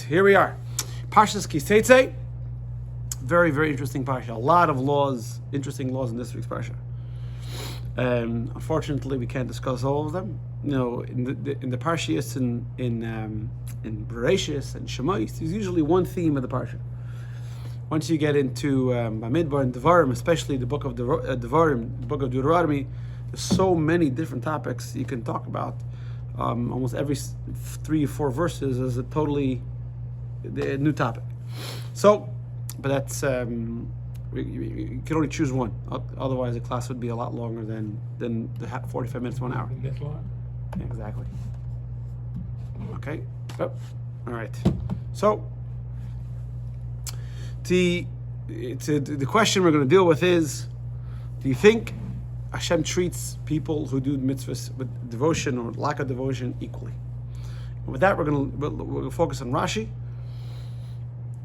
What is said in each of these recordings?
here we are. Parshat Teitzei. Very, very interesting parsha. A lot of laws, interesting laws in this week's parsha. Unfortunately, we can't discuss all of them. You know, in the parshas in Bereshis and Shemais, there's usually one theme of the parsha. Once you get into Bamidbar and Devarim, especially the book of Devarim, the book of Deuteronomy, there's so many different topics you can talk about. Almost every 3 or 4 verses is a totally new topic. So, but that's you can only choose one. Otherwise, the class would be a lot longer than the 45 minutes, 1 hour. That's long. Yeah, exactly. Okay. Oh, all right. So, the question we're going to deal with is: do you think Hashem treats people who do mitzvahs with devotion or lack of devotion equally? And with that, we're going to focus on Rashi.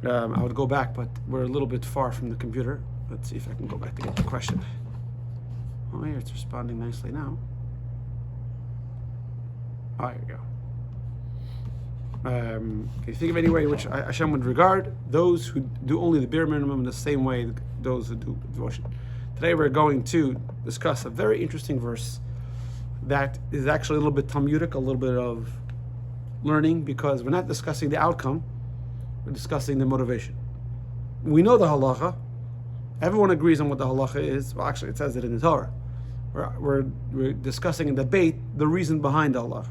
I would go back, but we're a little bit far from the computer. Let's see if I can go back to get the question. Oh, here it's responding nicely now. Oh, here we go. Can you think of any way in which Hashem would regard those who do only the bare minimum in the same way those who do devotion? Today we're going to discuss a very interesting verse that is actually a little bit Talmudic, a little bit of learning, because we're not discussing the outcome, we're discussing the motivation. We know the halacha. Everyone agrees on what the halacha is. Well, actually, it says it in the Torah. We're discussing in debate the reason behind the halacha.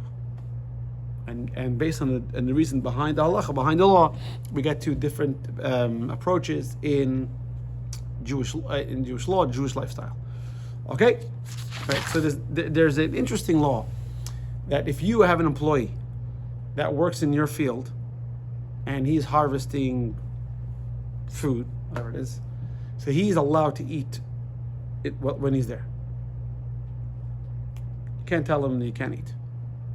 And based on the reason behind the halacha, behind the law, we get to different approaches in Jewish law, Jewish lifestyle. Okay, right. So there's an interesting law that if you have an employee that works in your field and he's harvesting food, whatever it is, so he's allowed to eat it when he's there. You can't tell him that he can't eat.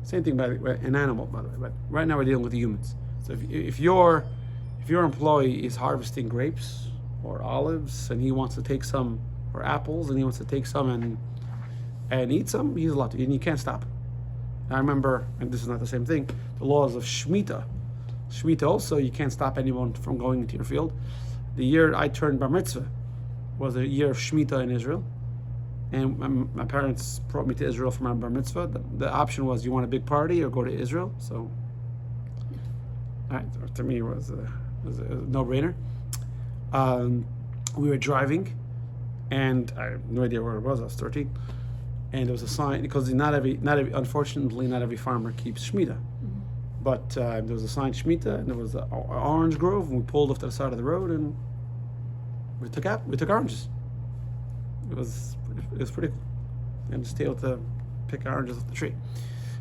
Same thing by an animal, by the way. But right now we're dealing with the humans. So if your employee is harvesting grapes or olives and he wants to take some, or apples, and he wants to take some and eat some, he's allowed to, and you can't stop him. I remember, and this is not the same thing, the laws of Shemitah. Shemitah also, you can't stop anyone from going into your field. The year I turned bar mitzvah was a year of Shemitah in Israel. And my parents brought me to Israel for my bar mitzvah. The option was, you want a big party or go to Israel? So, to me, it was a no-brainer. We were driving, and I have no idea where it was. I was 13, and there was a sign, because unfortunately, not every farmer keeps Shemitah. Mm-hmm. But there was a sign Shemitah, and there was an orange grove, and we pulled off to the side of the road, and we took oranges. It was pretty cool. And just able to pick oranges off the tree.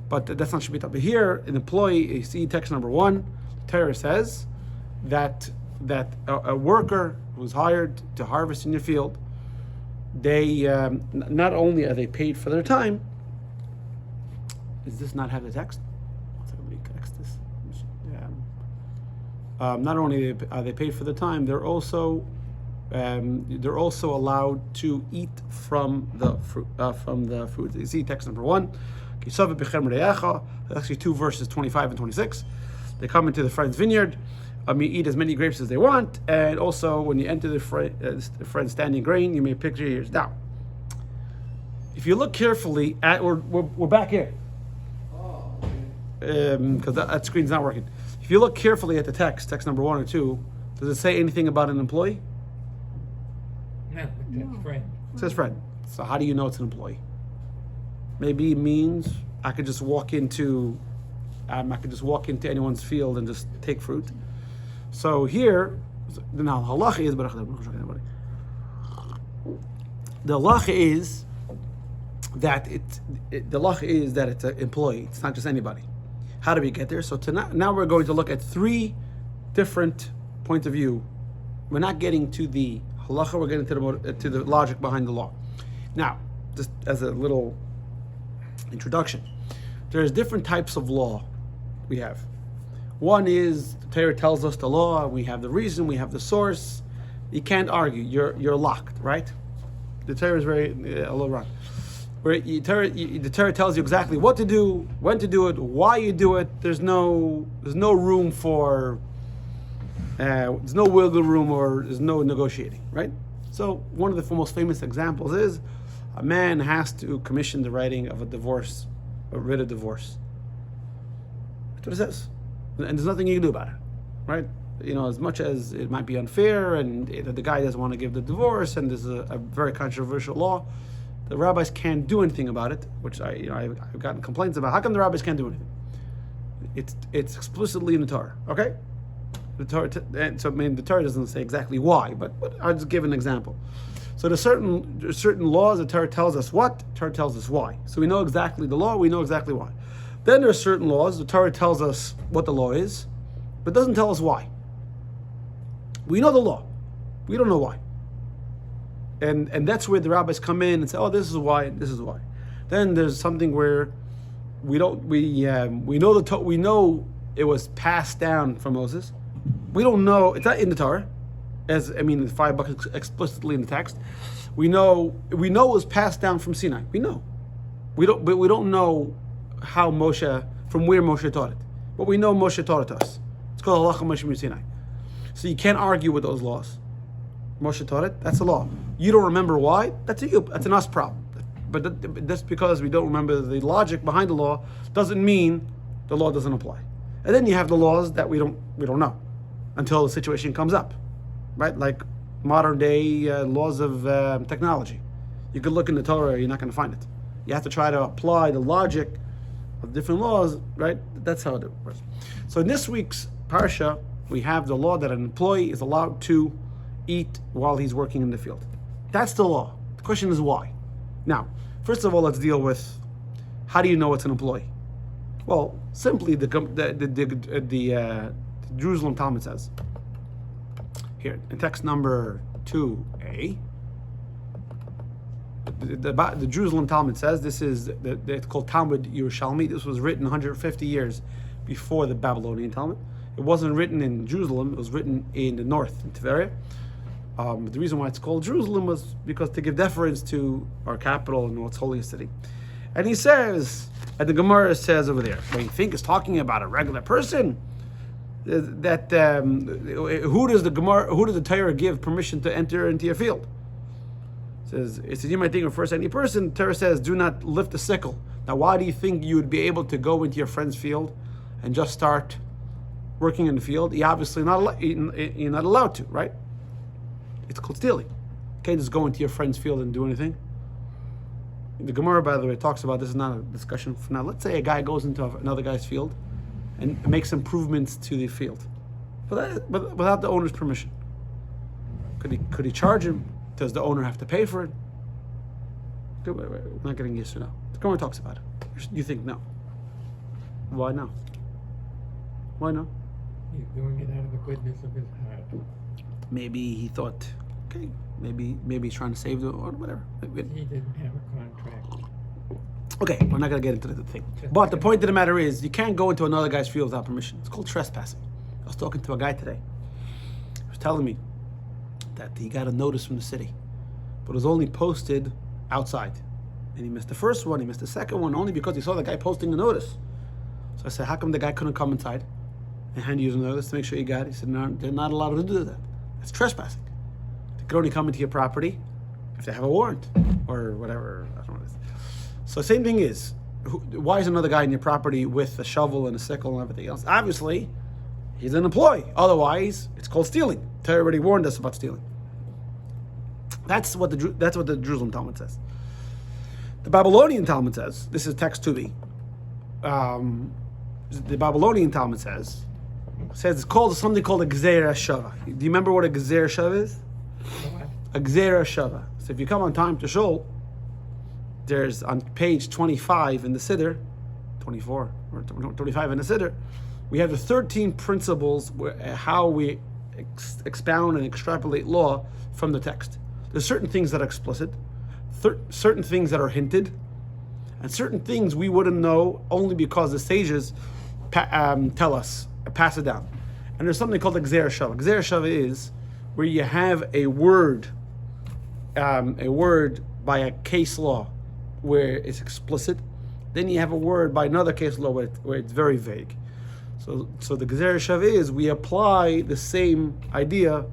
But that's not Shemitah. But here, an employee, you see text number 1, the Torah says that a worker who's hired to harvest in your field, they not only are they paid for their time. Does this not have the text? Let me text this. Not only are they paid for the time, they're also allowed to eat from the fruit. You see text number 1. Actually 2 verses 25 and 26. They come into the friend's vineyard. You eat as many grapes as they want, and also when you enter the friend's standing grain, you may pick your ears. Now, if you look carefully at, we're back here, because that screen's not working. If you look carefully at the text number 1 or 2, does it say anything about an employee? No, it says friend. It says friend. So how do you know it's an employee? Maybe it means I could just walk into anyone's field and just take fruit. So here, now halacha is, the halacha is that it's an employee. It's not just anybody. How do we get there? So now we're going to look at 3 different points of view. We're not getting to the halacha. We're getting to the logic behind the law. Now, just as a little introduction, there's different types of law we have. One is the Torah tells us the law. We have the reason. We have the source. You can't argue. You're locked, right? The Torah is very a little wrong. The Torah tells you exactly what to do, when to do it, why you do it. There's no room for There's no wiggle room or there's no negotiating, right? So one of the most famous examples is a man has to commission the writing of a divorce, a writ of divorce. That's what it says. And there's nothing you can do about it, right? As much as it might be unfair and the guy doesn't want to give the divorce and there's a very controversial law, the rabbis can't do anything about it, which I've gotten complaints about. How come the rabbis can't do anything? It's explicitly in the Torah, okay? The Torah, the Torah doesn't say exactly why, but I'll just give an example. So there's certain laws, the Torah tells us what, the Torah tells us why. So we know exactly the law, we know exactly why. Then there are certain laws, the Torah tells us what the law is, but doesn't tell us why. We know the law, we don't know why. And that's where the rabbis come in and say, oh, this is why, this is why. Then there's something where we know it was passed down from Moses. We don't know, it's not in the Torah, the 5 books explicitly in the text. We know it was passed down from Sinai. We know. But we don't know how from where Moshe taught it. But we know Moshe taught it to us. It's called Halacha Moshe Sinai. So you can't argue with those laws. Moshe taught it, that's the law. You don't remember why, that's an us problem. But that's because we don't remember the logic behind the law, doesn't mean the law doesn't apply. And then you have the laws that we don't know until the situation comes up, right? Like modern day laws of technology. You could look in the Torah, you're not going to find it. You have to try to apply the logic of different laws, right? That's how it works. So in this week's Parsha, we have the law that an employee is allowed to eat while he's working in the field. That's the law. The question is why. Now, first of all, let's deal with how do you know it's an employee? Well, simply the Jerusalem Talmud says here in text number 2a. The Jerusalem Talmud says this is it's called Talmud Yerushalmi. This was written 150 years before the Babylonian Talmud. It wasn't written in Jerusalem. It was written in the north, in Tiberia. The reason why it's called Jerusalem was because to give deference to our capital and its holiest city. And he says, and the Gemara says over there, when you think it's talking about a regular person, that who does the Torah give permission to enter into your field? It says you might think it refers to any person. Torah says, do not lift a sickle. Now, why do you think you would be able to go into your friend's field and just start working in the field? You're obviously you're not allowed to, right? It's called stealing. You can't just go into your friend's field and do anything. The Gemara, by the way, talks about this is not a discussion for now. Let's say a guy goes into another guy's field and makes improvements to the field, but without the owner's permission. Could he charge him? Does the owner have to pay for it? We're not getting yes or no. The Gemara talks about it. You think no. Why no? Why no? He's doing it out of the goodness of his heart. Maybe he thought, okay, maybe he's trying to save the or whatever. He didn't have a contract. Okay, we're not gonna get into the thing. But the point of the matter is, you can't go into another guy's field without permission. It's called trespassing. I was talking to a guy today. He was telling me that he got a notice from the city, but it was only posted outside. And he missed the first one, he missed the second one, only because he saw the guy posting the notice. So I said, how come the guy couldn't come inside and hand you the notice to make sure you got it? He said, no, they're not allowed to do that. That's trespassing. They could only come into your property if they have a warrant or whatever. I don't know what it is. So same thing is, why is another guy in your property with a shovel and a sickle and everything else? Obviously, he's an employee. Otherwise, it's called stealing. Torah already warned us about stealing. That's what the Jerusalem Talmud says. The Babylonian Talmud says, this is text 2b. The Babylonian Talmud says it's called something called a Gzeira Shava. Do you remember what a Gzeira Shava is? What? A Gzeira Shava. So if you come on time to Shul, there's on page 25 in the Siddur, 24 or 25 in the Siddur, we have the 13 principles how we expound and extrapolate law from the text. There's certain things that are explicit, certain things that are hinted, and certain things we wouldn't know only because the sages tell us, pass it down. And there's something called a Gzeira Shava. Gzeira Shava is where you have a word by a case law where it's explicit. Then you have a word by another case law where it's very vague. So the Gezer Shav is we apply the same idea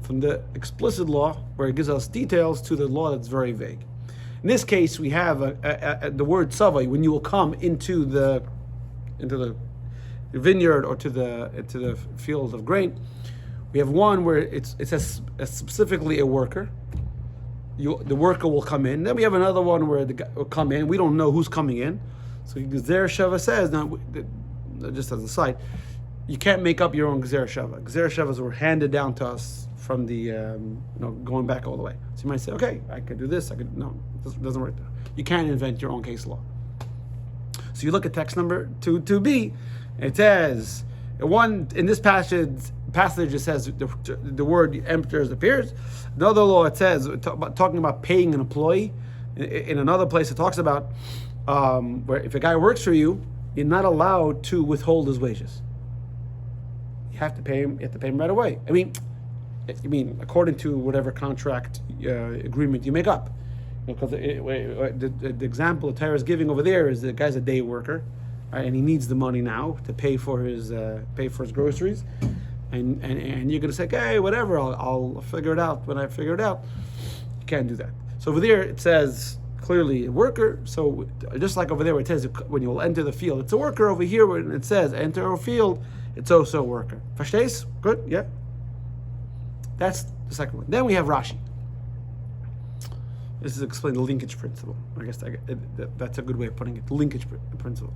from the explicit law, where it gives us details, to the law that's very vague. In this case, we have the word tzavai, when you will come into the vineyard or to the field of grain. We have one where it says specifically a worker. The worker will come in. Then we have another one where the guy will come in. We don't know who's coming in. So Gezer Shava says, now, just as a side, you can't make up your own Gezer Shava. Gezer Shavas were handed down to us from the going back all the way. So you might say, okay, I could do this. No, it doesn't work. You can't invent your own case law. So you look at text number 2b. It says in this passage it says the word enters appears. Another law it says talking about paying an employee. In another place it talks about where if a guy works for you, you're not allowed to withhold his wages. You have to pay him. You have to pay him right away. I mean, according to whatever contract agreement you make up. Because the example the Torah is giving over there is the guy's a day worker, right, and he needs the money now to pay for his groceries, and you're going to say, okay, whatever, I'll figure it out when I figure it out. You can't do that. So over there it says clearly a worker. So just like over there where it says when you will enter the field, it's a worker. Over here when it says enter a field, it's also a worker. Verstehst? Good? Yeah. That's the second one. Then we have Rashi. This is explain the linkage principle. I guess that's a good way of putting it. The linkage principle.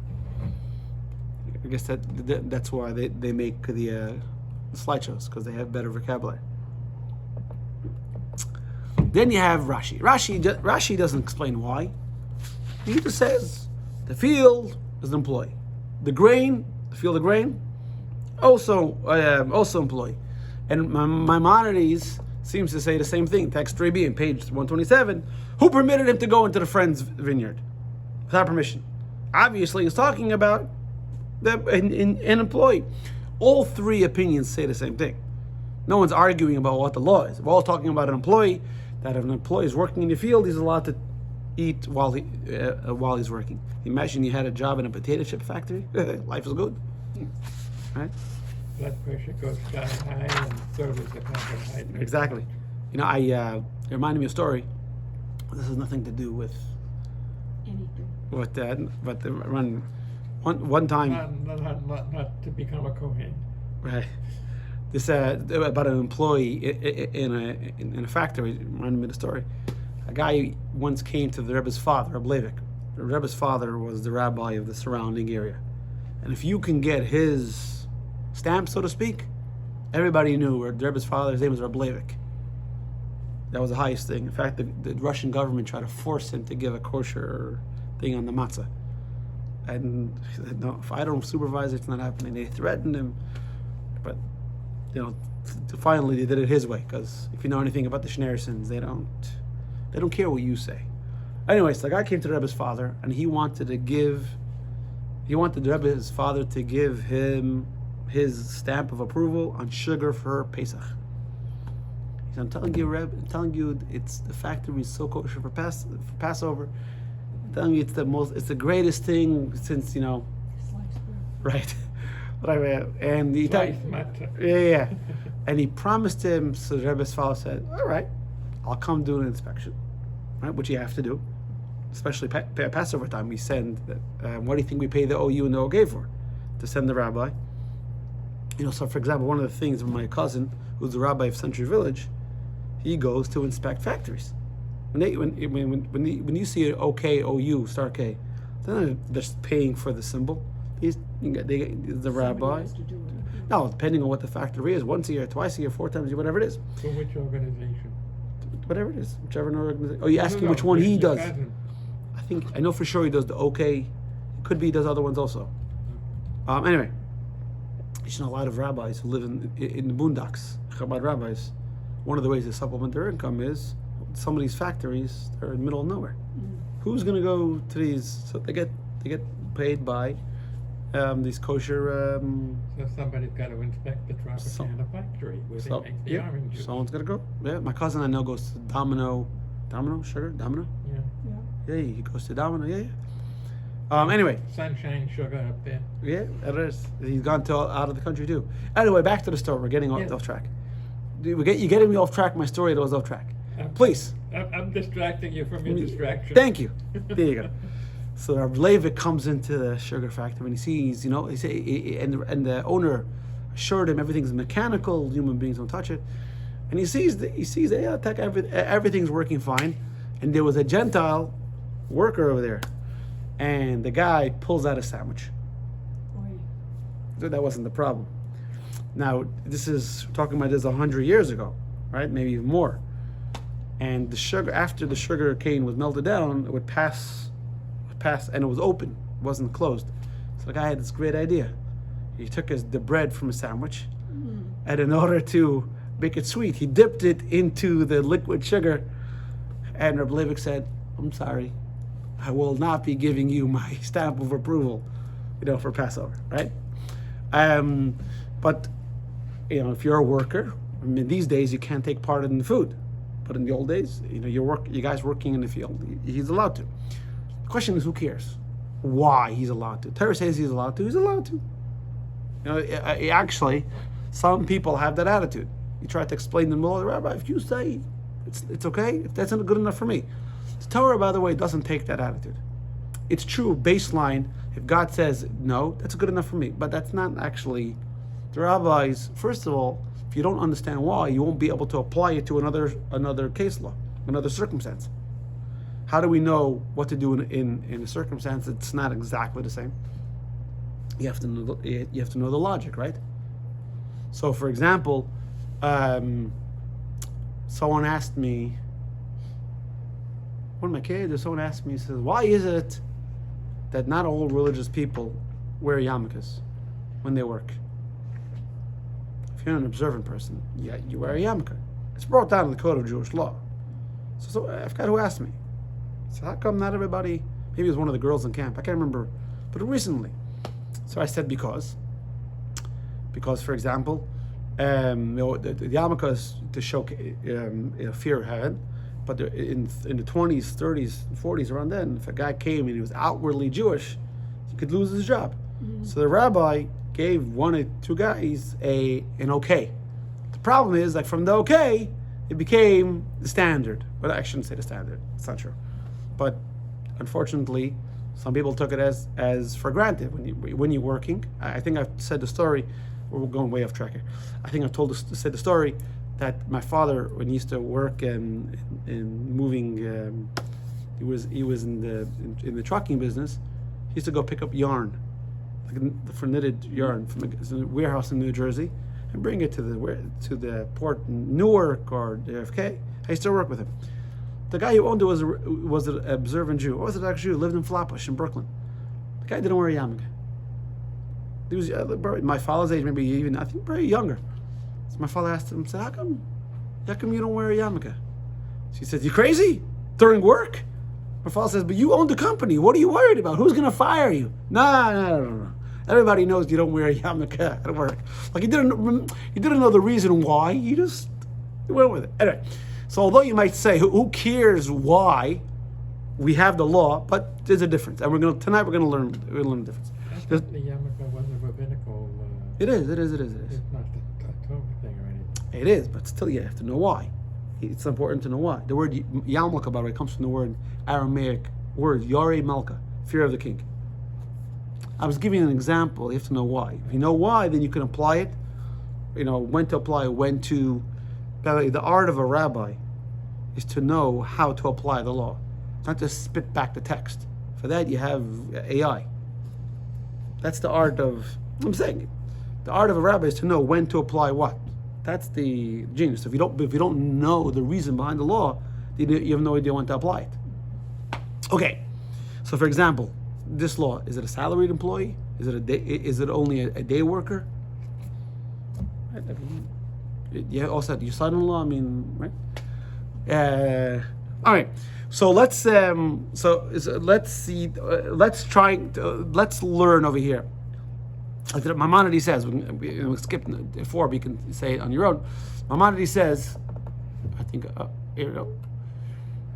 I guess that's why they make the slideshows, because they have better vocabulary. Then you have Rashi. Rashi doesn't explain why. He just says the field is an employee. The field of grain, also employee. And Maimonides seems to say the same thing. Text 3b in page 127. Who permitted him to go into the friend's vineyard without permission? Obviously, he's talking about an employee. All three opinions say the same thing. No one's arguing about what the law is. We're all talking about an employee. That if an employee is working in the field, he's allowed to eat while he's working. Imagine you had a job in a potato chip factory. Life is good, right? Blood pressure goes sky high, and so does the carbohydrate. Exactly. It reminded me of a story. This has nothing to do with anything. With that, but one time. Not to become a Kohen. Right. This about an employee in a factory. It reminded me of the story. A guy once came to the Rebbe's father, Reb Leivik. The Rebbe's father was the rabbi of the surrounding area, and if you can get his stamp, so to speak, everybody knew the Rebbe's father's name was Reb Leivik. That was the highest thing. In fact, the Russian government tried to force him to give a kosher thing on the matzah, and he said, "No, if I don't supervise it, it's not happening." They threatened him, but finally they did it his way, because if you know anything about the Schneersons, they don't care what you say. Anyways, the guy came to the Rebbe's father, and he wanted the Rebbe's father to give him his stamp of approval on sugar for Pesach. He said, I'm telling you, it's the factory is so kosher for Passover. I'm telling you, it's the greatest thing since right. And he yeah. And he promised him. So the Rebbe's father said, "All right, I'll come do an inspection, right? Which you have to do, especially Passover time. We send. What do you think we pay the OU and the OG for? To send the rabbi. So for example, one of the things my cousin, who's the rabbi of Century Village, he goes to inspect factories. When you see an OK, OU, star K, they're just paying for the symbol. The rabbi. No, depending on what the factory is, once a year, twice a year, 4 times a year, whatever it is. For which organization? Whatever it is, whichever organization. Oh, you ask him which one he does. I know for sure he does the OK. It could be he does other ones also. Anyway, a lot of rabbis who live in the boondocks, Chabad rabbis. One of the ways to supplement their income is some of these factories are in the middle of nowhere. Who's going to go to these? So they get paid by these kosher. So somebody's got to inspect the Tropicana factory where they make the orange juice. Someone's got to go. Yeah, my cousin I know goes to Domino sugar. Domino. Yeah. Yeah, he goes to Domino. Yeah. Anyway, Sunshine sugar up there. yeah, it is. He's gone out of the country too. Anyway, back to the story. We're getting Yeah. off track. You're getting me off track. My story that was off track. Please. I'm distracting you from your distraction. Thank you. There you go. So Rabbi Levi comes into the sugar factory and he sees, and the owner assured him everything's mechanical, human beings don't touch it, and he sees everything's working fine, and there was a Gentile worker over there, and the guy pulls out a sandwich. Boy. So that wasn't the problem. Now this is talking about this 100 years ago, right? Maybe even more. And the sugar, after the sugar cane was melted down, it would pass, and it was open, it wasn't closed. So the guy had this great idea. He took the bread from a sandwich, and in order to make it sweet, he dipped it into the liquid sugar. And Reb Levick said, "I'm sorry, I will not be giving you my stamp of approval, for Passover, right?" But if you're a worker, these days you can't take part in the food. But in the old days, you guys working in the field, he's allowed to. The question is, who cares? Why he's allowed to? Torah says he's allowed to. He's allowed to. Actually, some people have that attitude. You try to explain to them, "Well, Rabbi, if you say it's okay, if that's not good enough for me." The Torah, by the way, doesn't take that attitude. It's true, baseline. If God says no, that's good enough for me. But that's not actually the rabbis. First of all, if you don't understand why, you won't be able to apply it to another case law, another circumstance. How do we know what to do in a circumstance that's not exactly the same? You have to know the logic, right? So, for example, someone asked me, one of my kids, or someone asked me, he says, "Why is it that not all religious people wear yarmulkes when they work? If you're an observant person, you wear a yarmulke. It's brought down in the code of Jewish law." So I forgot who asked me. So how come not everybody? Maybe it was one of the girls in camp. I can't remember, but recently. So I said because, for example, the yarmulke is to show fear of heaven. But in the 20s, 30s, 40s, around then, if a guy came and he was outwardly Jewish, he could lose his job. Mm-hmm. So the rabbi gave one or two guys an okay. The problem is, like, from the okay, it became the standard. Well, I shouldn't say the standard. It's not true. But unfortunately, some people took it as for granted when you're working. I think I've said the story. We're going way off track here. I think I've said the story that my father, when he used to work in moving, he was in the trucking business. He used to go pick up yarn, for knitted yarn from a warehouse in New Jersey, and bring it to the port in Newark or JFK. I used to work with him. The guy who owned it was an observant Jew, Orthodox Jew, lived in Flatbush in Brooklyn. The guy didn't wear a yarmulke. He was my father's age, maybe even, I think, probably younger. So my father asked him, said, how come you don't wear a yarmulke? She said, "You crazy? During work?" My father says, "But you own the company. What are you worried about? Who's going to fire you?" No. Everybody knows you don't wear a yarmulke at work. Like, he didn't know the reason why. He went with it. Anyway, so although you might say, who cares why we have the law, but there's a difference. And tonight we're going to learn the difference. I thought the yarmulke was a rabbinical. It is. It's not the Torah thing or anything. It is, but still you have to know why. It's important to know why. The word yarmulke, by the way, comes from the word Aramaic word Yarei Malka, fear of the king. I was giving you an example. You have to know why. If you know why, then you can apply it. When to apply, when to. By the way, the art of a rabbi is to know how to apply the law, not to spit back the text. For that, you have AI. That's the art of. I'm saying it. The art of a rabbi is to know when to apply what. That's the genius. If you don't know the reason behind the law, you have no idea when to apply it. Okay, so for example, this law, is it a salaried employee? Is it only a day worker? Yeah, also your son-in-law. Right? All right. So let's see. Let's learn over here. Like Maimonides says, we'll skip 4, but you can say it on your own. Maimonides says, I think here we go.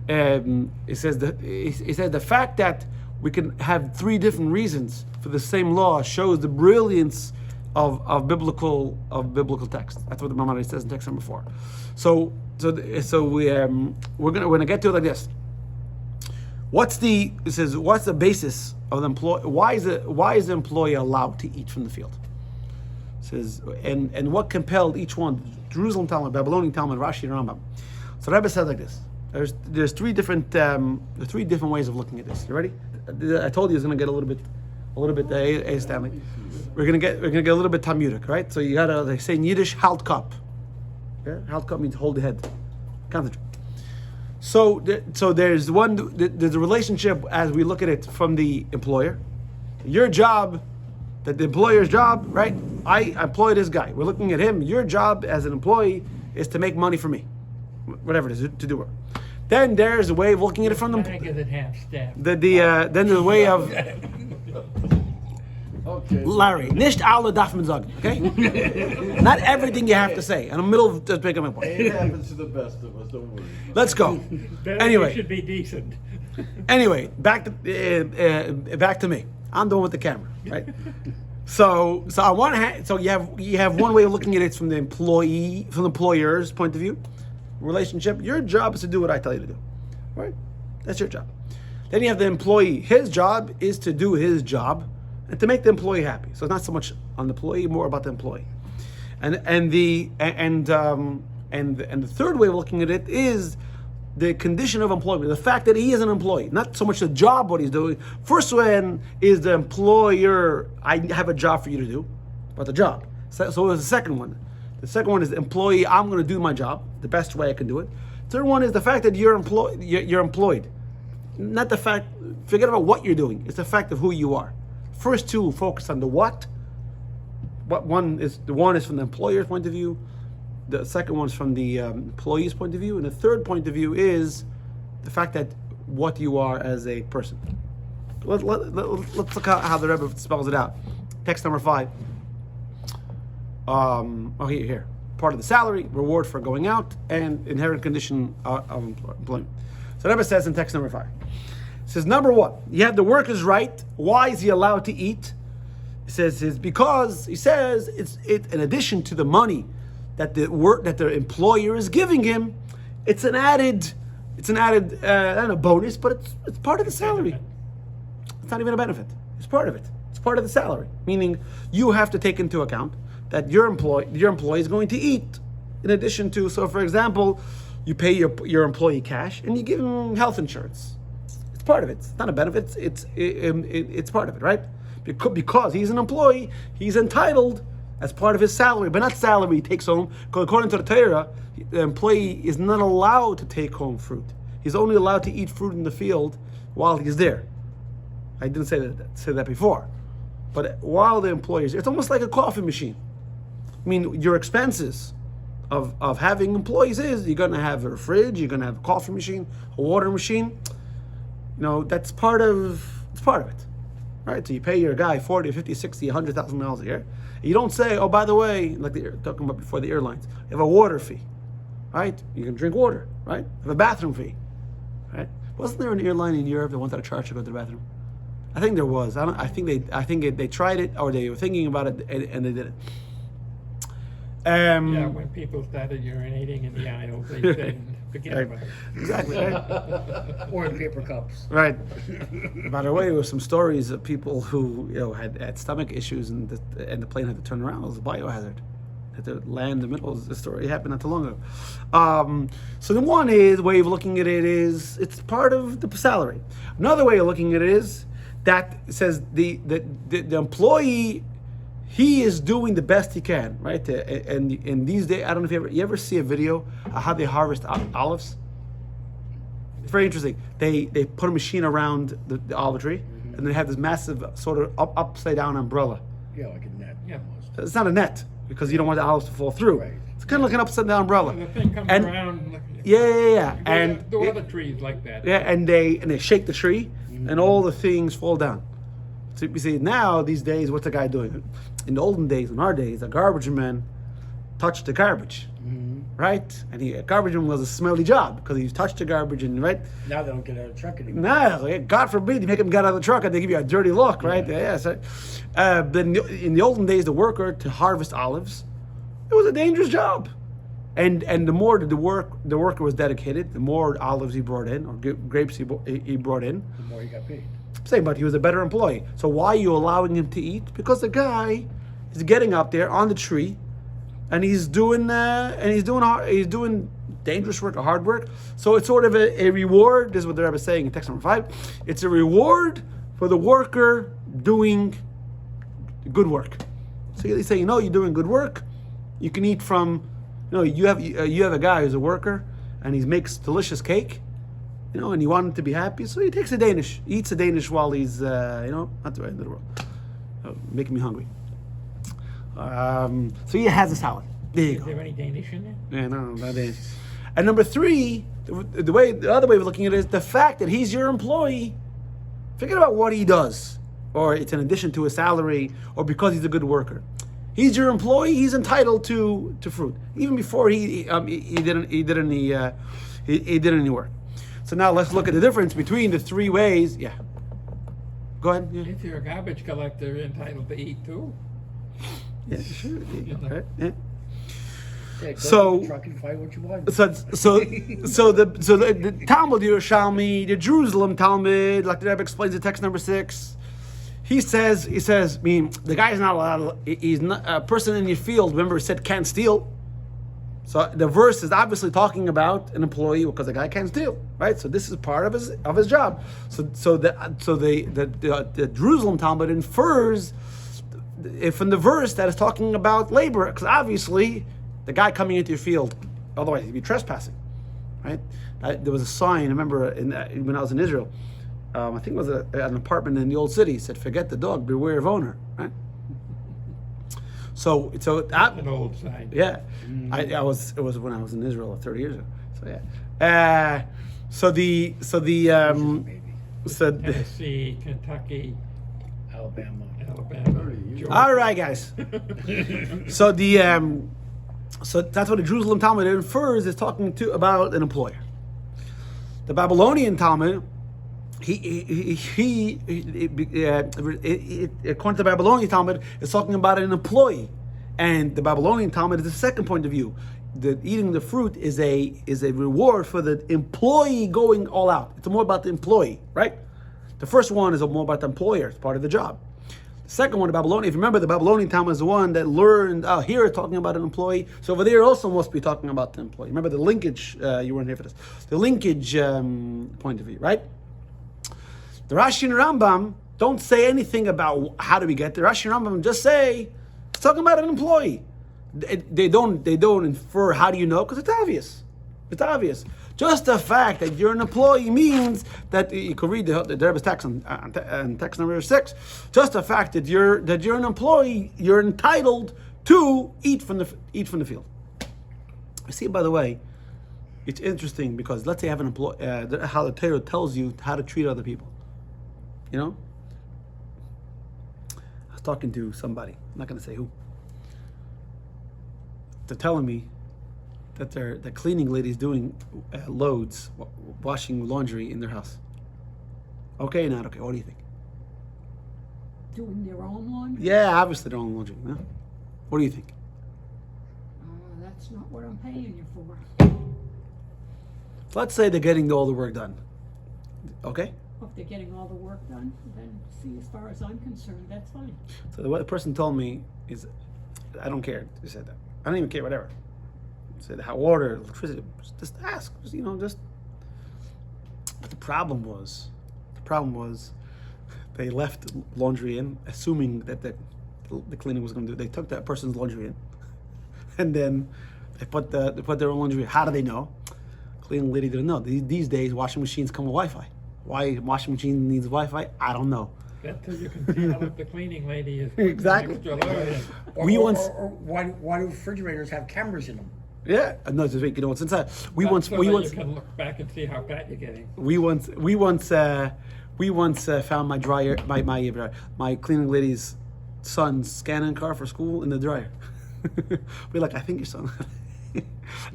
It says the fact that we can have three different reasons for the same law. Shows the brilliance of biblical text. That's what the Maimonides says in text number 4. So we're gonna get to it like this. What's the basis of the employee? Why is the employee allowed to eat from the field? It says and what compelled each one? Jerusalem Talmud, Babylonian Talmud, Rashi, and Rambam. So the Rebbe says like this. There's three different ways of looking at this. You ready? I told you it's going to get a little bit Stanley. We're going to get a little bit Talmudic, right? So you gotta, they say in Yiddish, halt cup. Yeah, halt cup means hold the head, concentrate. So there's a relationship as we look at it from the employer. Your job, that the employer's job, right? I employ this guy. We're looking at him. Your job as an employee is to make money for me, whatever it is to do it. Then there's a way of looking at it from the then the way of Okay. Larry. Nicht alle darf man sagen, okay? Not everything you have to say. In the middle of just making my point. It happens to the best of us. Don't worry. Let's go. Anyway, you should be decent. Anyway, back to me. I'm the one with the camera, right? So I want to. So you have one way of looking at it from the employer's point of view, relationship. Your job is to do what I tell you to do, right? That's your job. Then you have the employee. His job is to do his job and to make the employee happy. So it's not so much on the employee, more about the employee. And the third way of looking at it is the condition of employment, the fact that he is an employee, not so much the job what he's doing. First one is the employer. I have a job for you to do, but the job. So there's the second one. The second one is the employee. I'm going to do my job the best way I can do it. Third one is the fact that you're employed. Not the fact. Forget about what you're doing. It's the fact of who you are. First two focus on the what. One is from the employer's point of view. The second one is from the employee's point of view, and the third point of view is the fact that what you are as a person. Let's look how the Rebbe spells it out. Text number 5. Here. Part of the salary, reward for going out, and inherent condition of employment. So the Rebbe says in text number 5. It says, number 1, you have the worker's right. Why is he allowed to eat? It says because he says it's in addition to the money that the employer is giving him, it's an added not a bonus, but it's part of the salary. It's not even a benefit. It's part of it. It's part of the salary. Meaning you have to take into account that your employee is going to eat in addition to. So, for example, you pay your employee cash and you give him health insurance. It's part of it. It's not a benefit. It's part of it, right? Because he's an employee, he's entitled as part of his salary, but not salary he takes home. Because according to the Torah, the employee is not allowed to take home fruit. He's only allowed to eat fruit in the field while he's there. I didn't say that before. But while the employee is there, it's almost like a coffee machine. I mean, your expenses of having employees is you're going to have a fridge, you're going to have a coffee machine, a water machine. That's part of it. Right? So you pay your guy $40, $50, $60, $100,000 a year. You don't say, oh, by the way, like they're talking about before, the airlines, you have a water fee, right? You can drink water, right? You have a bathroom fee, right? Wasn't there an airline in Europe that wanted to charge to go to the bathroom? I think there was. I think they tried it, or they were thinking about it, and they did it. When people started urinating in the aisles, they said, forget about it. Exactly. Right? Or in paper cups. Right. By the way, there were some stories of people who had stomach issues, and the plane had to turn around. It was a biohazard. Had to land in the middle. The story happened not too long ago. So the one way of looking at it is it's part of the salary. Another way of looking at it is that says the employee, he is doing the best he can, right? And in these days, I don't know if you ever see a video of how they harvest olives. It's very interesting. They put a machine around the olive tree, and they have this massive sort of upside down umbrella. Yeah, like a net. Yeah. It's not a net because you don't want the olives to fall through. Right. It's kind of like an upside down umbrella. The thing comes And- around. Yeah. And there were other trees like that. yeah, and they shake the tree, and all the things fall down. So you see now these days, what's the guy doing? In the olden days, in our days, a garbage man touched the garbage, right? And garbage room was a smelly job because he touched the garbage and right. Now they don't get out of the truck anymore. No, God forbid you make them get out of the truck and they give you a dirty look, right? Yeah. So, then in the olden days, the worker to harvest olives, it was a dangerous job, and the more the worker was dedicated, the more olives he brought in or grapes he brought in, The more you got paid. same, but he was a better employee. So why are you allowing him to eat? Because the guy is getting up there on the tree, and he's doing dangerous work or hard work. So it's sort of a reward. This is what the Rebbe is saying in text number 5. It's a reward for the worker doing good work. So he's saying, you're doing good work. You can eat from, you have a guy who's a worker, and he makes delicious cake. And you want him to be happy, so he takes he eats a Danish while he's, not the right end of the world. Making me hungry. So he has a salad. There you Is go. there any Danish in there? Yeah, no, not Danish. And number 3, the other way of looking at it is the fact that he's your employee. Forget about what he does, or it's in addition to his salary, or because he's a good worker. He's your employee. He's entitled to fruit, even before he did any work. So now let's look at the difference between the 3 ways. Yeah. Go ahead. Yeah. If you're a garbage collector, you're entitled to eat too. Yeah, sure. Right? Yeah. Yeah, go So- to the truck and find what you want. So the Talmud Yerushalmi, the Jerusalem Talmud, like the Rebbe explains in text number 6, he says, the guy is not allowed. He's not a person in your field. Remember, it said can't steal. So the verse is obviously talking about an employee because the guy can't steal, right? So this is part of his job. So the Jerusalem Talmud infers from the verse that is talking about labor, because obviously the guy coming into your field, otherwise he'd be trespassing, right? There was a sign. I remember when I was in Israel. I think it was an apartment in the old city. It said, "Forget the dog, beware of owner." Right? So That's an old sign. yeah, it was when I was in Israel 30 years ago. So yeah, Maybe. Tennessee, Kentucky, Alabama. Alabama, Georgia. all right, guys. So that's what the Jerusalem Talmud infers is talking about an employer. The Babylonian Talmud, according to the Babylonian Talmud, is talking about an employee, and the Babylonian Talmud is the second point of view. The eating the fruit is a reward for the employee going all out. It's more about the employee, right? The first one is more about the employer. It's part of the job. The second one, the Babylonian. If you remember, the Babylonian Talmud is the one that learned. Here it's talking about an employee. So over there also must be talking about the employee. Remember the linkage. You weren't here for this. The linkage point of view, right? The Rashi and Rambam don't say anything about how do we get there. Rashi and Rambam just say it's talking about an employee. They don't infer how do you know, because it's obvious. It's obvious. Just the fact that you're an employee means that you can read the Rebbe's text on text number 6. Just the fact that you're an employee, you're entitled to eat from the field. I see. By the way, it's interesting because let's say you have an employee. How the Torah tells you how to treat other people. I was talking to somebody. I'm not going to say who. They're telling me that the cleaning lady's doing loads, washing laundry in their house. Okay, not okay. What do you think? Doing their own laundry? Yeah, obviously their own laundry. No? What do you think? That's not what I'm paying you for. Let's say they're getting all the work done. Okay? If they're getting all the work done, then see, as far as I'm concerned, that's fine. So what the person told me is, I don't care. They said that. I don't even care, whatever. Said hot water, electricity. Just ask. Just. But the problem was, they left laundry in, assuming that the cleaning was going to do. They took that person's laundry in, and then they put their own laundry in. How do they know? Cleaning lady didn't know. These days, washing machines come with Wi-Fi. Why washing machine needs Wi-Fi? I don't know. That's so you can tell if the cleaning lady is Exactly. extra load. Or why do refrigerators have cameras in them? Yeah, no, just wait. You know what's inside. We You once can look back and see how fat you're getting. we once found my dryer, my cleaning lady's son's scanning car for school in the dryer. We're like, I think your son.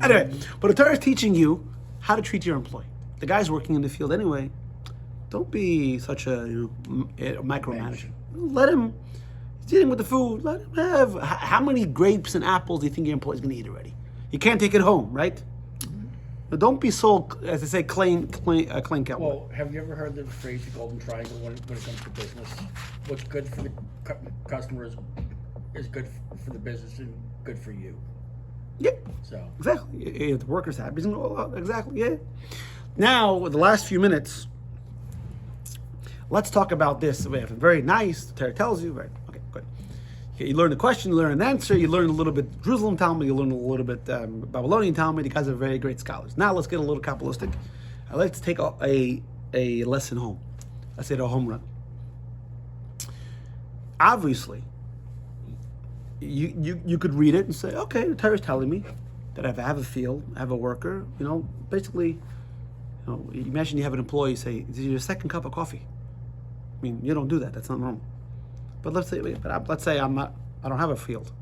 Anyway, but the Torah is teaching you how to treat your employee. The guy's working in the field anyway. Don't be such a micromanager. Let him. He's dealing with the food. Let him have. How many grapes and apples do you think your employee's going to eat already? You can't take it home, right? But don't be so, as they say, clean cut. Well, have you ever heard the phrase the golden triangle when it comes to business? What's good for the customer is good for the business and good for you. Yeah, So exactly. The worker's happy. Exactly, yeah. Now, with the last few minutes, let's talk about this. We have very nice. The Torah tells you, right? Okay, good. Okay, you learn the question, you learn an answer, you learn a little bit Jerusalem Talmud, you learn a little bit Babylonian Talmud. You guys are very great scholars. Now let's get a little Kabbalistic. Let's take a lesson home. Let's say a home run. Obviously, you could read it and say, okay, the Torah is telling me that I have a field, I have a worker. Basically, imagine you have an employee say, "This is your second cup of coffee." I mean, you don't do that. That's not normal. But let's say I don't have a field,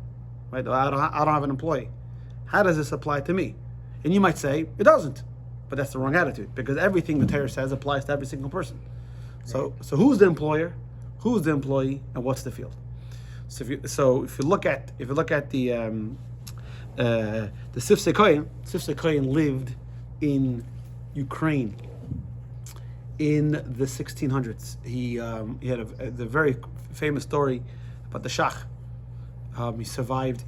right? I don't have an employee. How does this apply to me? And you might say it doesn't, but that's the wrong attitude because everything the Torah says applies to every single person. So who's the employer? Who's the employee? And what's the field? So if you look at the Teitzei Kohen lived in Ukraine in the 1600s. He had the very famous story about the Shach. He survived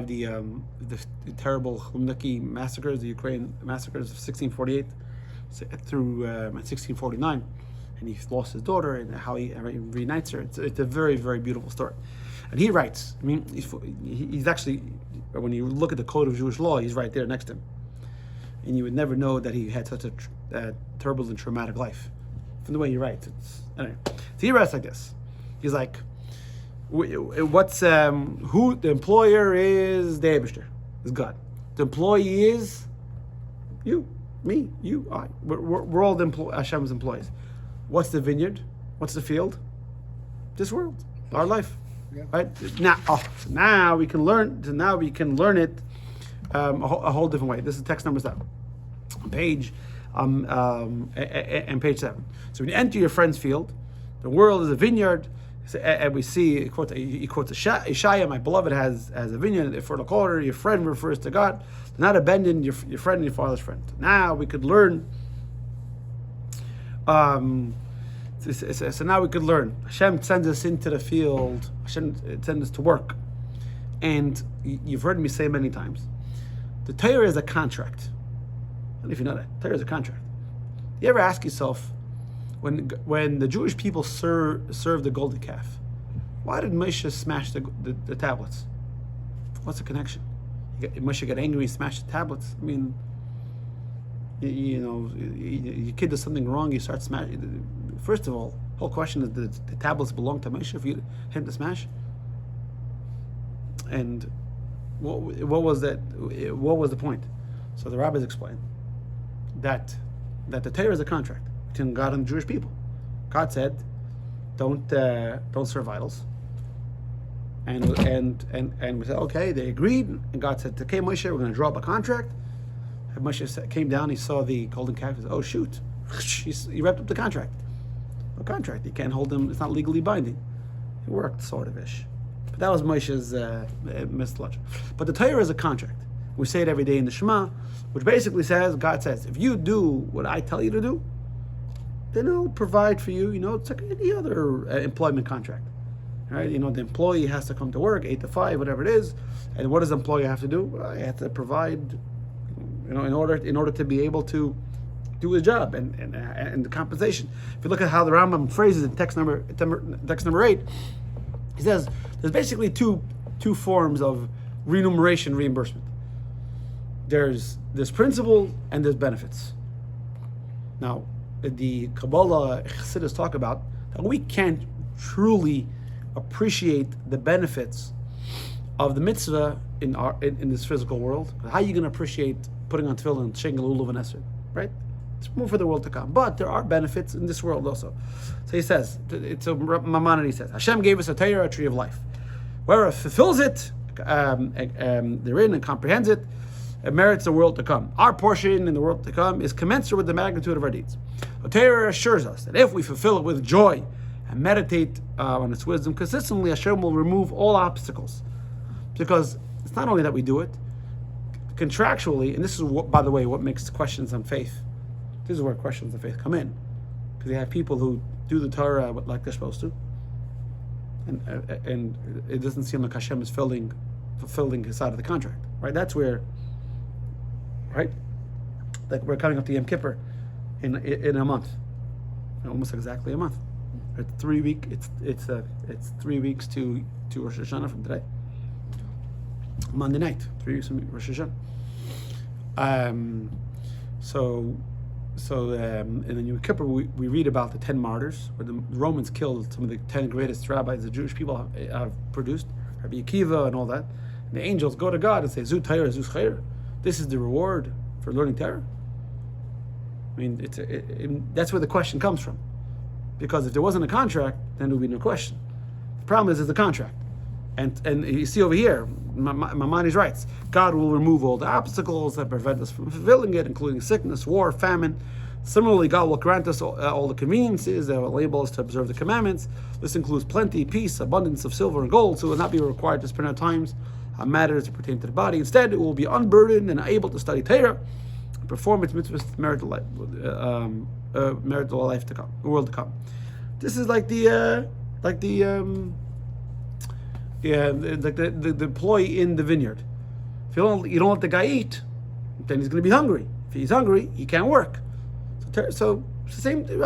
the terrible Chmelnytsky massacres, the Ukraine massacres of 1648 through 1649, and he lost his daughter and how he reunites her. It's a very, very beautiful story. And he writes, I mean, he's actually, when you look at the code of Jewish law, he's right there next to him. And you would never know that he had such a turbulent, traumatic life. From the way he writes. Anyway. So he writes like this. He's like, what's, who, the employer is the Eibishter, is God. The employee is you, me, you, I. We're all Hashem's employees. What's the vineyard? What's the field? This world, our life. Yeah. Right now we can learn. Now we can learn it a whole different way. This is text number 7, page and page 7. So when you enter your friend's field, the world is a vineyard, and we see he quotes Ishaya, my beloved has a vineyard, a fertile quarter. Your friend refers to God. Do not abandon your friend and your father's friend. Now we could learn. So now we could learn. Hashem sends us into the field. Hashem sends us to work. And you've heard me say many times, the Torah is a contract. I don't know if you know that. Torah is a contract. You ever ask yourself, when the Jewish people served the golden calf, why did Moshe smash the tablets? What's the connection? Moshe got angry and smashed the tablets. I mean, your kid does something wrong, you start smashing. First of all, the whole question is, did the tablets belong to Moshe for him to smash? And what was that? What was the point? So the rabbis explained that the Torah is a contract between God and the Jewish people. God said, "Don't serve idols." And we said, okay, they agreed. And God said, "Okay, Moshe, we're going to draw up a contract." And Moshe came down. He saw the golden calf. He said, "Oh shoot!" He wrapped up the contract. A contract. You can't hold them. It's not legally binding. It worked sort of ish. But that was Moshe's methodology. But the Torah is a contract. We say it every day in the Shema, which basically says, God says, if you do what I tell you to do, then I'll provide for you. It's like any other employment contract. Right? The employee has to come to work 8 to 5, whatever it is. And what does the employee have to do? Well, he has to provide, in order to be able to do his job and the compensation. If you look at how the Rambam phrases in text number 8, he says there's basically two forms of remuneration, reimbursement. There's principle and there's benefits. Now, the Kabbalah Chassidus talk about that we can't truly appreciate the benefits of the mitzvah in this physical world. How are you going to appreciate putting on tefillin, shaking lulav and esrog, right? It's more for the world to come. But there are benefits in this world also. So he says, it's a Maimonides says, Hashem gave us a Torah, a tree of life. Whoever fulfills it, therein and comprehends it, It merits the world to come. Our portion in the world to come is commensurate with the magnitude of our deeds. The Torah assures us that if we fulfill it with joy and meditate on its wisdom consistently, Hashem will remove all obstacles. Because it's not only that we do it, contractually, and this is what, by the way, what makes questions on faith. This is where questions on faith come in, because you have people who do the Torah like they're supposed to, and it doesn't seem like Hashem is fulfilling His side of the contract. Right? That's where, right? Like we're coming up to Yom Kippur in a month, almost exactly a month. It's 3 week. It's 3 weeks to Rosh Hashanah from today. Monday night, 3 weeks from Rosh Hashanah. And in Yom Kippur, we read about the 10 martyrs, where the Romans killed some of the 10 greatest rabbis the Jewish people have produced, Rabbi Akiva and all that. And the angels go to God and say, Zu Torah, Zu Chair. This is the reward for learning Torah. I mean, that's where the question comes from. Because if there wasn't a contract, then there would be no question. The problem is the contract. And you see over here, Maimonides writes, God will remove all the obstacles that prevent us from fulfilling it, including sickness, war, famine. Similarly, God will grant us all the conveniences that will enable us to observe the commandments. This includes plenty, peace, abundance of silver and gold, so we will not be required to spend our times on matters that pertain to the body. Instead, it will be unburdened and able to study Torah, perform its mitzvot, merit the life to come, the world to come. This is like the employee in the vineyard. If you don't let the guy eat, then he's going to be hungry. If he's hungry, he can't work. So it's the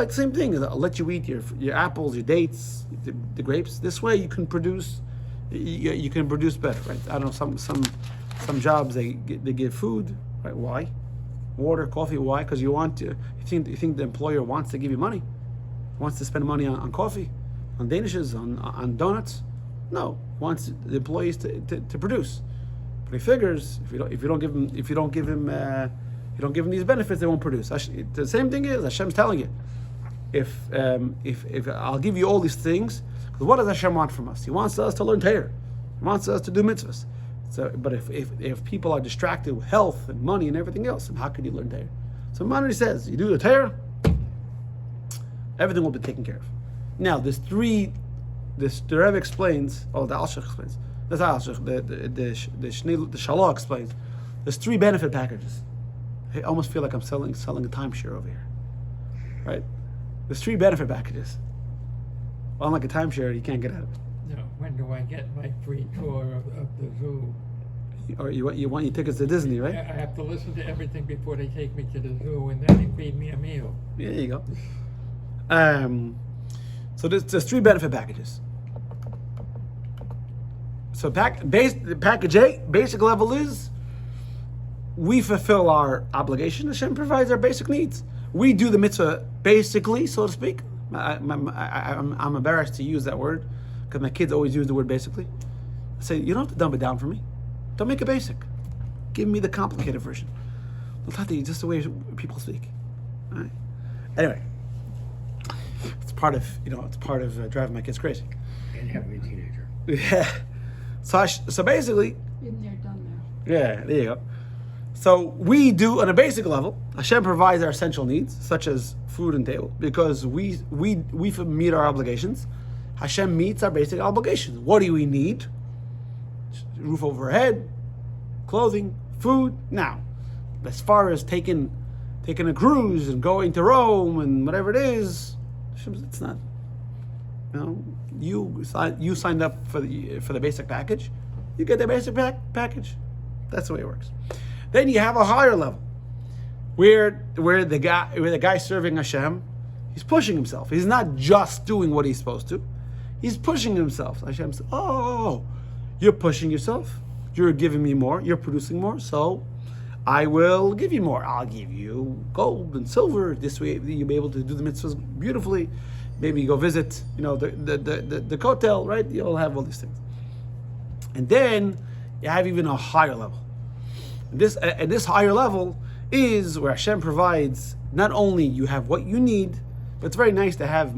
same thing. I'll let you eat your apples, your dates, the grapes. This way, you can produce. You can produce better, right? I don't know. Some jobs they give food, right? Why? Water, coffee. Why? Because you want to. You think the employer wants to give you money, wants to spend money on coffee, on danishes, on donuts. No, wants the employees to produce. But he figures if you don't give him these benefits, they won't produce. The same thing is Hashem's telling you, if I'll give you all these things, because what does Hashem want from us? He wants us to learn Torah. He wants us to do mitzvahs. So, but if people are distracted with health and money and everything else, then how can you learn Torah? So Maimonides says, you do the Torah, everything will be taken care of. Now, the Rebbe explains, the Alshach explains, that's Alshach, the Shalah explains, there's 3 benefit packages. I almost feel like I'm selling a timeshare over here, right? There's 3 benefit packages. Well, unlike a timeshare, you can't get out of it. No, when do I get my free tour of the zoo? Or you want your tickets to Disney, right? I have to listen to everything before they take me to the zoo, and then they feed me a meal. Yeah, there you go. So there's 3 benefit packages. So package A, basic level is we fulfill our obligation. Hashem provides our basic needs. We do the mitzvah basically, so to speak. I'm embarrassed to use that word because my kids always use the word basically. I say, you don't have to dumb it down for me. Don't make it basic. Give me the complicated version. Just the way people speak. All right. Anyway, it's part of driving my kids crazy. And having a teenager. Yeah. So basically, Been there, done there. yeah, there you go. So we do on a basic level. Hashem provides our essential needs, such as food and table, because we meet our obligations. Hashem meets our basic obligations. What do we need? Roof over our head, clothing, food. Now, as far as taking a cruise and going to Rome and whatever it is, it's not. You signed up for the basic package. You get the basic package. That's the way it works. Then you have a higher level, where the guy serving Hashem, he's pushing himself. He's not just doing what he's supposed to. He's pushing himself. Hashem says, "Oh, you're pushing yourself. You're giving me more. You're producing more. So I will give you more. I'll give you gold and silver. This way you'll be able to do the mitzvahs beautifully. Maybe you go visit, the hotel, right? You'll have all these things. And then you have even a higher level. This higher level is where Hashem provides. Not only you have what you need, but it's very nice to have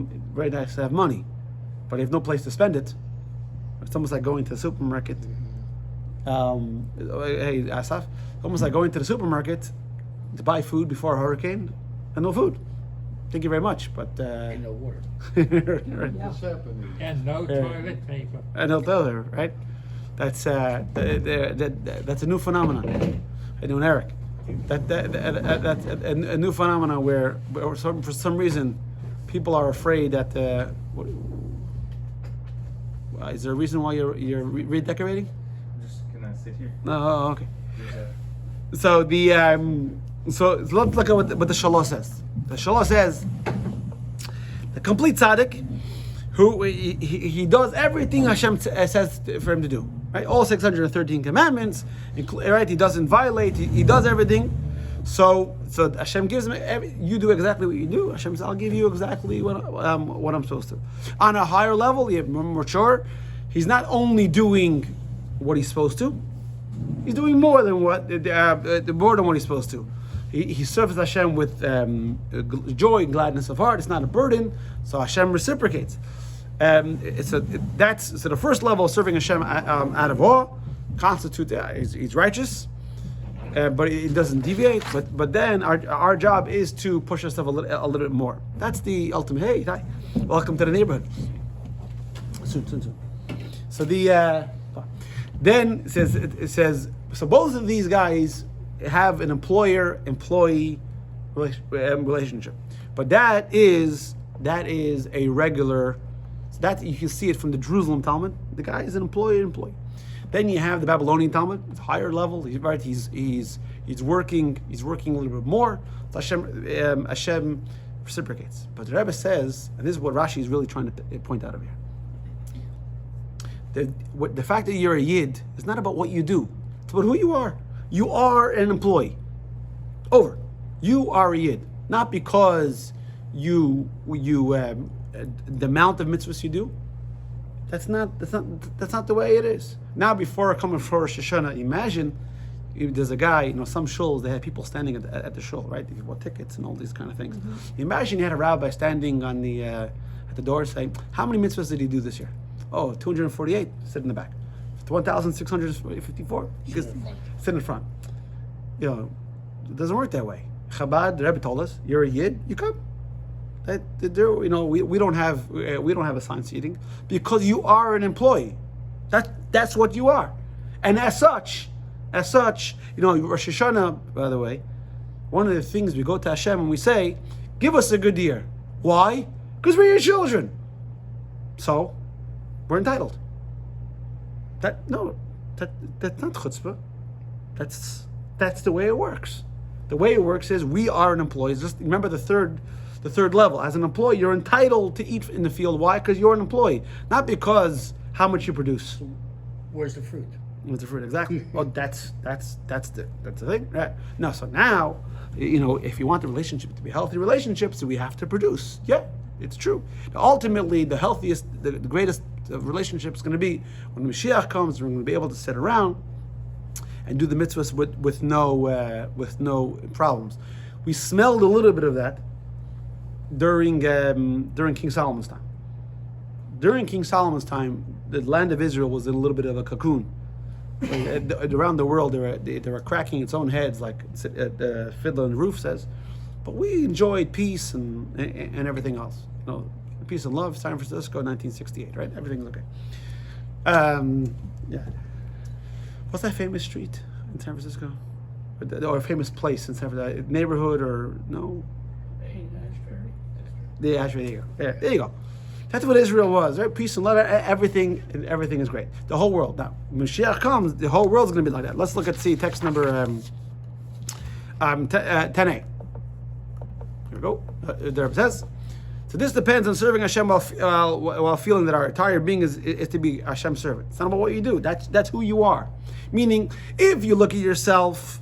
money, but you have no place to spend it. It's almost like going to the supermarket Hey, Asaf, almost like going to the supermarket to buy food before a hurricane and no food. Thank you very much, but And no water. right. Yeah. What's happening? And no toilet paper. And no other, right? That's that's a new phenomenon. I know, Eric. That's a new phenomenon where for some reason people are afraid that. Is there a reason why you're redecorating? Can I sit here? No, okay. So let's look at what the Shalah says. The Shalah says the complete tzaddik, who he does everything Hashem says for him to do, right? All 613 commandments, right? He doesn't violate. He does everything. So Hashem gives him. You do exactly what you do. Hashem says, "I'll give you exactly what I'm supposed to." On a higher level, you're mature. He's not only doing what he's supposed to. He's doing more than what he's supposed to. He serves Hashem with joy and gladness of heart. It's not a burden, so Hashem reciprocates. So the first level of serving Hashem out of awe constitutes he's righteous, but he doesn't deviate. But then our job is to push ourselves a little bit more. That's the ultimate. Hey, hi, welcome to the neighborhood. Soon. So then it says so both of these guys have an employer-employee relationship, but that is a regular. That you can see it from the Jerusalem Talmud. The guy is an employee. Then you have the Babylonian Talmud. It's higher level. He's working a little bit more. So Hashem reciprocates. But the Rebbe says, and this is what Rashi is really trying to point out over here. The fact that you're a Yid is not about what you do. It's about who you are. You are an employee. Over. You are a Yid. Not because the amount of mitzvahs you do. That's not the way it is. Now, before coming for Rosh Hashanah, imagine if there's a guy, some shuls, they have people standing at the shul, right? They bought tickets and all these kind of things. Mm-hmm. Imagine you had a rabbi standing on at the door saying, how many mitzvahs did he do this year? Oh, 248, sit in the back. 1,654, sit in the front. It doesn't work that way. Chabad, the Rebbe told us, you're a Yid, you come. We don't have assigned seating because you are an employee. That's what you are, and as such, Rosh Hashanah. By the way, one of the things we go to Hashem and we say, "Give us a good year." Why? Because we're your children. So we're entitled. That's not chutzpah. That's the way it works. The way it works is we are an employee. Just remember the third level. As an employee, you're entitled to eat in the field. Why? Because you're an employee, not because how much you produce. Where's the fruit? Where's the fruit? Exactly. Well, that's the thing, right? No. So now, if you want the relationship to be healthy relationships, we have to produce. Yeah, it's true. Ultimately, the healthiest, the greatest relationship is going to be when Mashiach comes. We're going to be able to sit around and do the mitzvahs with no problems. We smelled a little bit of that during King Solomon's time. During King Solomon's time, the land of Israel was in a little bit of a cocoon. Around the world, they were cracking its own heads, like the fiddler on the roof says. But we enjoyed peace and everything else. Peace and love. San Francisco, 1968, right? Everything's okay. Yeah. What's that famous street in San Francisco, or a famous place in San Francisco? Neighborhood or no? The Ashbury. There you go. Yeah, there you go. That's what Israel was, right? Peace and love. Everything is great. The whole world. Now, when Mashiach comes, the whole world's going to be like that. Let's look at text number 10a. Here we go. There it says. So this depends on serving Hashem while feeling that our entire being is to be Hashem's servant. It's not about what you do. That's who you are. Meaning, if you look at yourself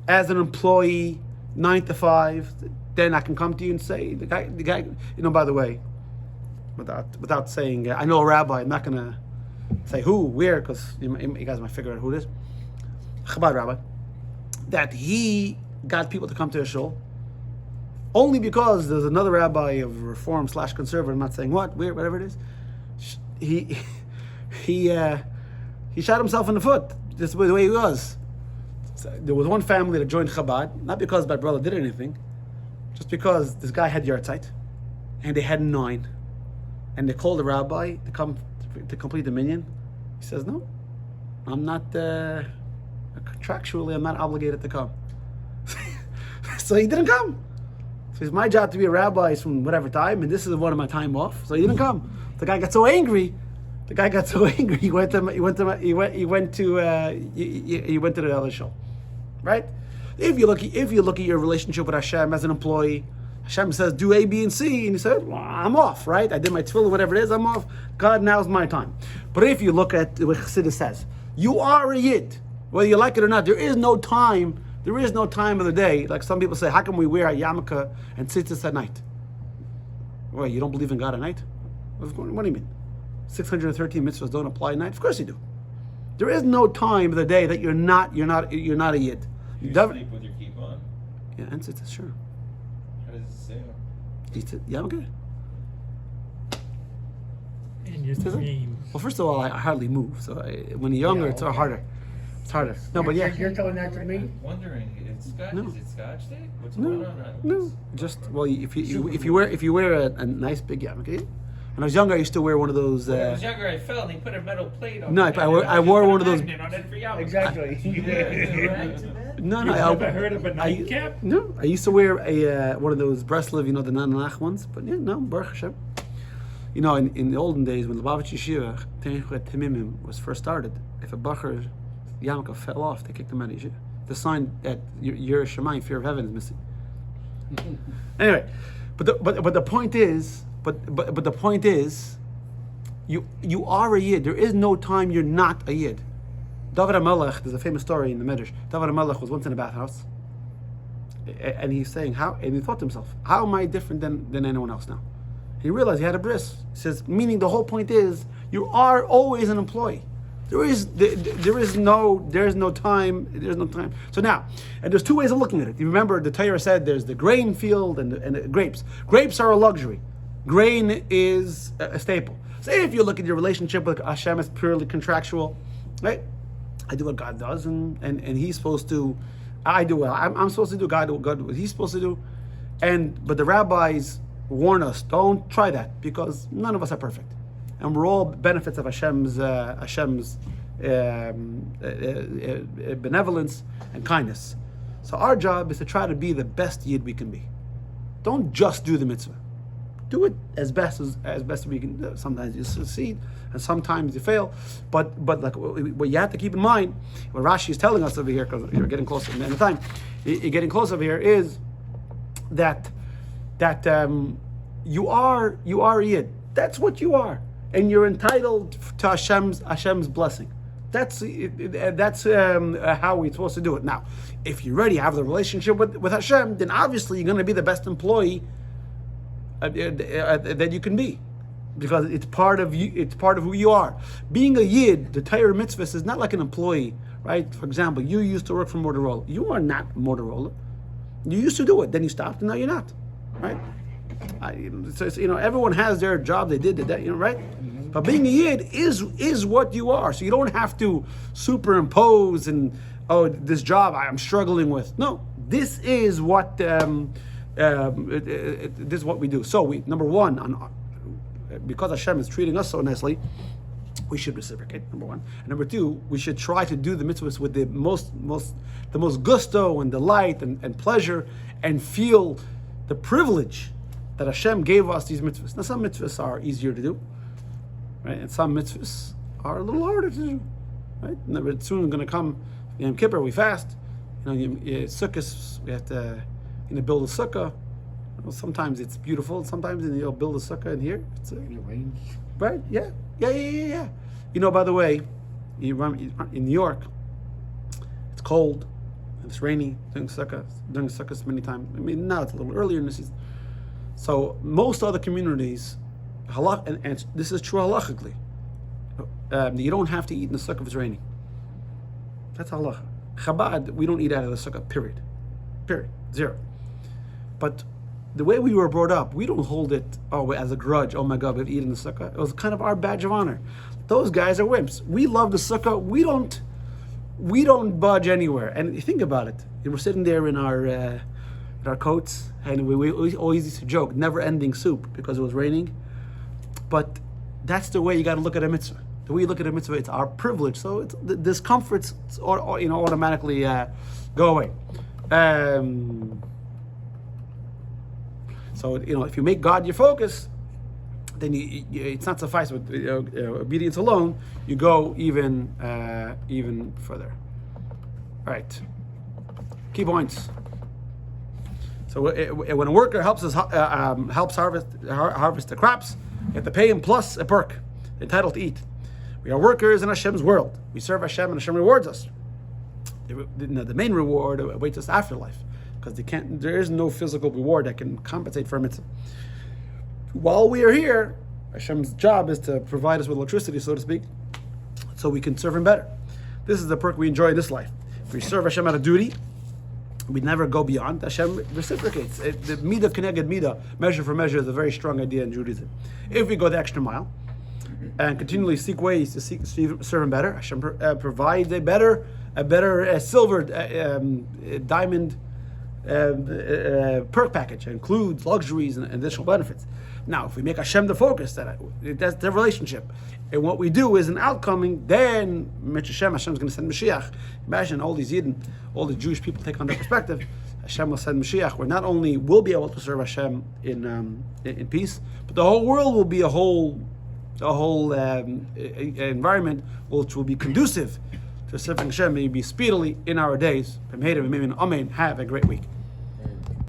as an employee, 9 to 5, then I can come to you and say, the guy. By the way, without saying, I know a rabbi. I'm not gonna say who, where, because you guys might figure out who it is. Chabad rabbi, that he got people to come to his shul only because there's another rabbi of Reform / conservative. I'm not saying what, where, whatever it is. He shot himself in the foot. This is the way he was. So there was one family that joined Chabad, not because my brother did anything, just because this guy had yahrzeit, and they had 9, and they called the rabbi to come to complete the minyan. He says, "No, I'm not contractually. I'm not obligated to come." So he didn't come. So it's my job to be a rabbi is from whatever time, and this is one of my time off. So he didn't come. The guy got so angry. He went to the other show, right? If you look at your relationship with Hashem as an employee, Hashem says do A, B, and C, and you say, well, I'm off, right? I did my tefillah, whatever it is, I'm off. God, now's my time. But if you look at what Chassidus says, you are a yid, whether you like it or not. There is no time. There is no time of the day. Like some people say, how come we wear a yarmulke and tzitzis at night? Well, you don't believe in God at night? What do you mean? 613 mitzvahs don't apply at night? Of course you do. There is no time of the day that you're not a yid. You sleep with your keep on. Yeah, and tzitzis, sure. How does it say? Yarmulke. And your dreams. Well, first of all, I hardly move. So when you're younger, it's harder. It's harder. No, but yeah. You're telling that to me? I'm wondering, it's Scotch. No. Is it Scotch Day? What's No, going on? no. Just if you wear a nice big yarmulke. When I was younger, I used to wear one of those. When I was younger, I fell and he put a metal plate on. No, it, I wore one of those. Exactly. No, You've never heard of a nightcap? No, I used to wear a one of those Breslov, the nanach ones. But yeah, no, Baruch Hashem. In the olden days when the Lubavitch Yeshiva Temimim was first started, if a bacher yarmulke fell off, they kicked him out of yeshiva. The sign that your Shemayim, fear of heaven, is missing. Anyway, but the point is. But the point is, you are a yid. There is no time you're not a yid. David HaMelech, there's a famous story in the Midrash. David HaMelech was once in a bathhouse, and he's saying, and he thought to himself, how am I different than anyone else now? He realized he had a bris. He says, meaning the whole point is, you are always an employee. There is no time. So now, and there's 2 ways of looking at it. You remember the Torah said there's the grain field and the grapes. Grapes are a luxury. Grain is a staple. So if you look at your relationship with Hashem as purely contractual, right? I do what God does, and He's supposed to. I do what I'm supposed to do. God what He's supposed to do, but the rabbis warn us: don't try that because none of us are perfect, and we're all benefits of Hashem's benevolence and kindness. So our job is to try to be the best yid we can be. Don't just do the mitzvah. Do it as best as we can do. Sometimes you succeed, and sometimes you fail. But like what you have to keep in mind, what Rashi is telling us over here, because you're getting closer to the end of time, you're getting close over here, is that you are a yid. That's what you are, and you're entitled to Hashem's blessing. That's how we're supposed to do it. Now, if you already have the relationship with Hashem, then obviously you're going to be the best employee that you can be, because it's part of you. It's part of who you are. Being a yid, the Torah mitzvah is not like an employee, right? For example, you used to work for Motorola. You are not Motorola. You used to do it, then you stopped, and now you're not, right? So everyone has their job they did, right? Mm-hmm. But being a yid is what you are. So you don't have to superimpose and this job I'm struggling with. No, this is what. This is what we do. So number one, because Hashem is treating us so nicely, we should reciprocate. Number one, and number two, we should try to do the mitzvahs with the most gusto and delight and pleasure, and feel the privilege that Hashem gave us these mitzvahs. Now, some mitzvahs are easier to do, right, and some mitzvahs are a little harder to do, right? And soon going to come Yom Kippur, we fast. Sukkot, we have to. Build a sukkah. Sometimes it's beautiful. Sometimes you'll build a sukkah in here. It rains. Right? Yeah. By the way, in New York, it's cold and it's rainy during sukkahs many times. I mean, now it's a little earlier in the season. So most other communities, and this is true halachically, you don't have to eat in the sukkah if it's raining. That's halach. Chabad, we don't eat out of the sukkah. Period. Zero. But the way we were brought up, we don't hold it as a grudge. Oh my God, we've eaten the sukkah. It was kind of our badge of honor. Those guys are wimps. We love the sukkah. we don't budge anywhere. And you think about it. We're sitting there in our coats, and we always used to joke, never-ending soup, because it was raining. But that's the way you got to look at a mitzvah. The way you look at a mitzvah, it's our privilege. So it's, the discomforts, automatically go away. So if you make God your focus, then it's not suffice with obedience alone. You go even further. All right. Key points. So when a worker helps harvest the crops, you have to pay him plus a perk, entitled to eat. We are workers in Hashem's world. We serve Hashem, and Hashem rewards us. The main reward awaits us afterlife, because there is no physical reward that can compensate for a mitzvah. While we are here, Hashem's job is to provide us with electricity, so to speak, so we can serve Him better. This is the perk we enjoy in this life. If we serve Hashem out of duty, we never go beyond. Hashem reciprocates. The midah keneged midah, measure for measure, is a very strong idea in Judaism. If we go the extra mile and continually seek ways to serve Him better, Hashem provides a better silver diamond perk package. It includes luxuries and additional benefits. Now, if we make Hashem the focus, that's the relationship, and what we do is an outcoming, then Hashem's going to send Mashiach. Imagine all these Yidden, all the Jewish people take on their perspective. Hashem will send Mashiach, where not only will be able to serve Hashem in peace, but the whole world will be a whole environment which will be conducive to serving Hashem. May be speedily in our days. Have a great week.